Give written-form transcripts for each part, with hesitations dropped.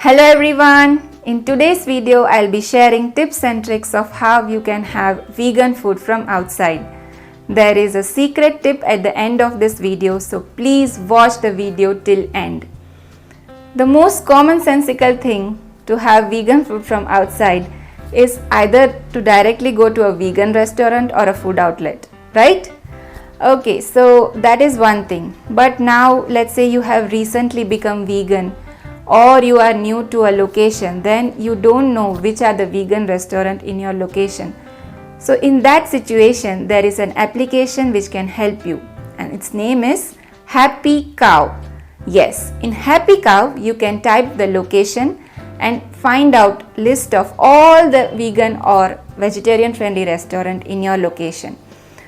Hello everyone! In today's video, I'll be sharing tips and tricks of how you can have vegan food from outside. There is a secret tip at the end of this video, so please watch the video till end. The most commonsensical thing to have vegan food from outside is either to directly go to a vegan restaurant or a food outlet, right? Okay, so that is one thing. But now let's say you have recently become vegan or you are new to a location, then you don't know which are the vegan restaurant in your location. So in that situation, there is an application which can help you, and its name is Happy Cow. Yes, in Happy Cow you can type the location and find out list of all the vegan or vegetarian friendly restaurant in your location.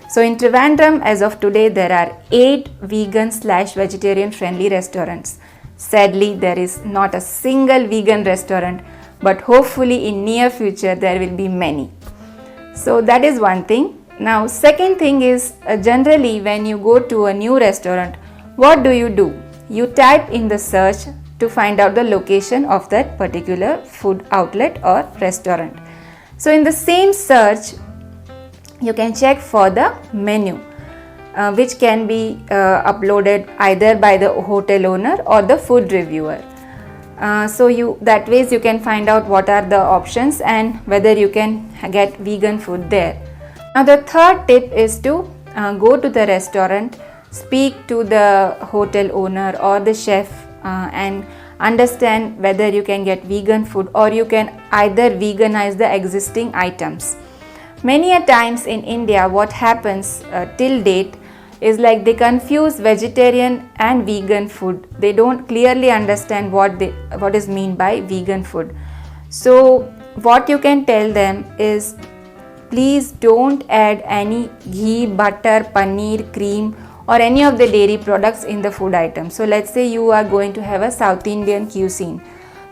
So in Trivandrum as of today there are 8 vegan/vegetarian friendly restaurants. Sadly, there is not a single vegan restaurant, but hopefully in near future there will be many. So that is one thing. Now second thing is generally when you go to a new restaurant, what do? You type in the search to find out the location of that particular food outlet or restaurant. So in the same search, you can check for the menu. Which can be uploaded either by the hotel owner or the food reviewer. That ways you can find out what are the options and whether you can get vegan food there. Now the third tip is to go to the restaurant, speak to the hotel owner or the chef and understand whether you can get vegan food or you can either veganize the existing items. Many a times in India what happens till date is like they confuse vegetarian and vegan food. They don't clearly understand what is mean by vegan food. So what you can tell them is please don't add any ghee, butter, paneer, cream or any of the dairy products in the food item. So let's say you are going to have a South Indian cuisine.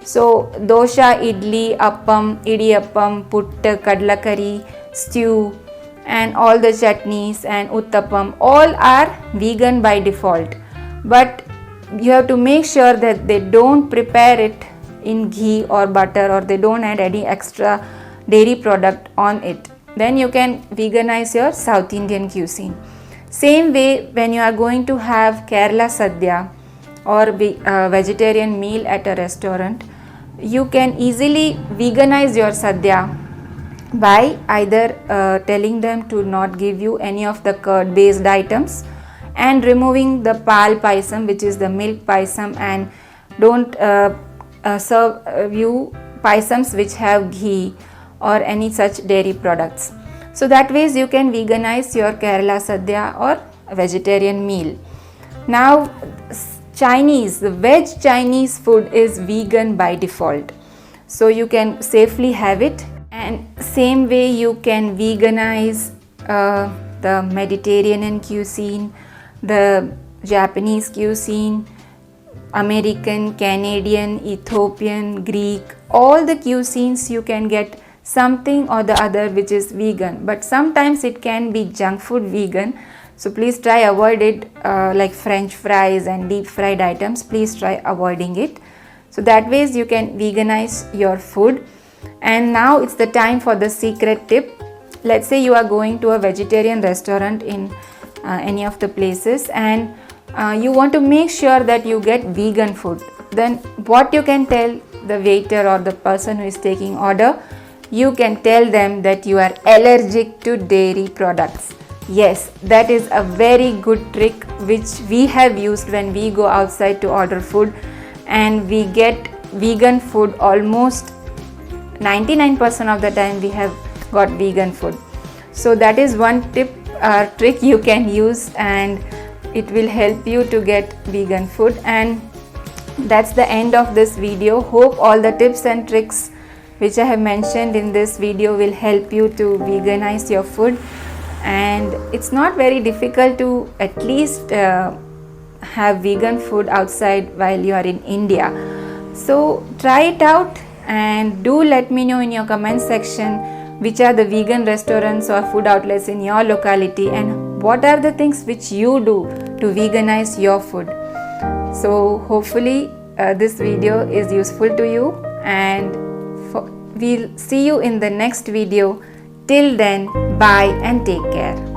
So dosha, idli, appam, idiyappam, puttu, kadla curry, stew and all the chutneys and uttapam all are vegan by default, but you have to make sure that they don't prepare it in ghee or butter or they don't add any extra dairy product on it. Then you can veganize your South Indian cuisine. Same way when you are going to have Kerala Sadhya or vegetarian meal at a restaurant, you can easily veganize your Sadhya by either telling them to not give you any of the curd based items and removing the pal paisam, which is the milk paisam, and don't serve you paisams which have ghee or any such dairy products. So that ways you can veganize your Kerala Sadhya or vegetarian meal. Now Chinese, the veg Chinese food is vegan by default, so you can safely have it. And same way you can veganize the Mediterranean cuisine, the Japanese cuisine, American, Canadian, Ethiopian, Greek, all the cuisines you can get something or the other which is vegan, but sometimes it can be junk food vegan, so please try avoid it, like French fries and deep fried items, please try avoiding it. So that ways you can veganize your food. And now it's the time for the secret tip. Let's say you are going to a vegetarian restaurant in any of the places and you want to make sure that you get vegan food. Then what you can tell the waiter or the person who is taking order, you can tell them that you are allergic to dairy products. Yes, that is a very good trick which we have used when we go outside to order food and we get vegan food almost 99% of the time we have got vegan food. So that is one tip or trick you can use and it will help you to get vegan food. And that's the end of this video. Hope all the tips and tricks which I have mentioned in this video will help you to veganize your food, and it's not very difficult to at least have vegan food outside while you are in India. So try it out and do let me know in your comment section which are the vegan restaurants or food outlets in your locality and what are the things which you do to veganize your food. So hopefully this video is useful to you, and we'll see you in the next video. Till then, bye and take care.